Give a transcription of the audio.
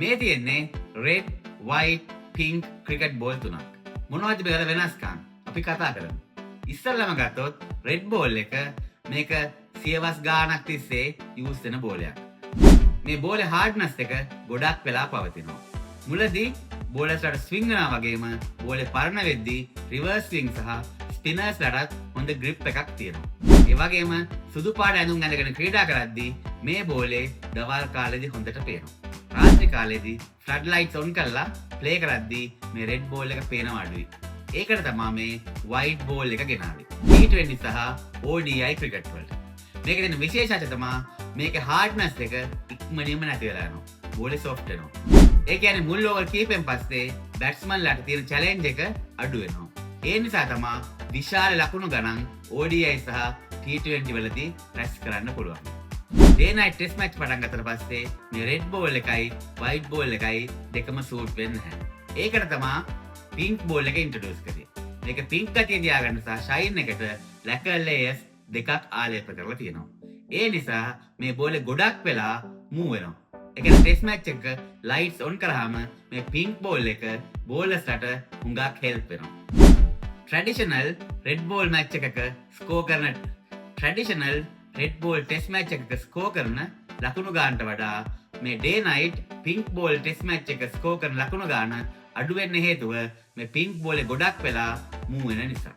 මේ තියෙන්නේ red, white, pink cricket ball තුනක්. මොනවද මේ වෙනස්කම්? අපි කතා කරමු. ඉස්සෙල්ලාම ගත්තොත් red ball එක මේක සියවස් ගාණක් තිස්සේ යූස් වෙන බෝලයක්. මේ බෝලේ hardness එක ගොඩක් වෙලා පවතිනවා. මුලදී බෝලර්ස්ලාට ස්විංග් කරනවා වගේම බෝලේ පරණ වෙද්දී රිවර්ස් ස්විංග් සහ ස්පිනර්ස්ලාටත් හොඳ ග්‍රිප් එකක් තියෙනවා. ඒ වගේම සුදු පාට ඇඳුම් ඇඳගෙන ක්‍රීඩා කරද්දී මේ බෝලේ දවල් කාලේදී හොඳට පේනවා. රාත්‍රී කාලේදී ෆ්ලඩ් ලයිට්ස් ඔන් කරලා ප්ලේ කරද්දී මේ රෙඩ් බෝල් එක පේනවා අඩුයි. ඒකට තමයි මේ වයිට් බෝල් එක ගෙනාවේ. T20 සහ ODI ක්‍රිකට් වලට. මේකේ තියෙන විශේෂත්වය තමයි මේකේ හાર્ඩ්නස් එක ඉක්මනින්ම නැති වෙලා යනවා. බෝලේ සොෆ්ට් වෙනවා. ඒ කියන්නේ මුල් ඕවර් කීපෙන් පස්සේ බැට්ස්මන්ලාට තියෙන චැලෙන්ජ් එක අඩු වෙනවා. ඒ නිසා තමයි විශාල ලකුණු ගණන් ODI සහ T20 වලදී රැස් කරන්න පුළුවන්. Day night test match පටන් ගත්තට පස්සේ මේ red ball එකයි white ball එකයි දෙකම සූට් වෙන්නේ නැහැ. ඒකට තමයි pink ball එක introduce කරේ. මේක pink ගතිය තියාගන්න සහ shine එකට lacquer layers දෙකක් ආලේප කරලා තියෙනවා. ඒ නිසා මේ බෝලේ ගොඩක් වෙලා move වෙනවා. ඒ කියන්නේ test match එක lights on කරාම මේ pink ball එක bowlersලට හුඟක් help වෙනවා. traditional red ball match එකක score කරන traditional red ball test match එකක score කරන ලකුණු ගානට වඩා මේ day night pink ball test match එක score කරන ලකුණු ගාන අඩු වෙන්න හේතුව මේ pink ball එක ගොඩක් වෙලා move වෙන නිසා.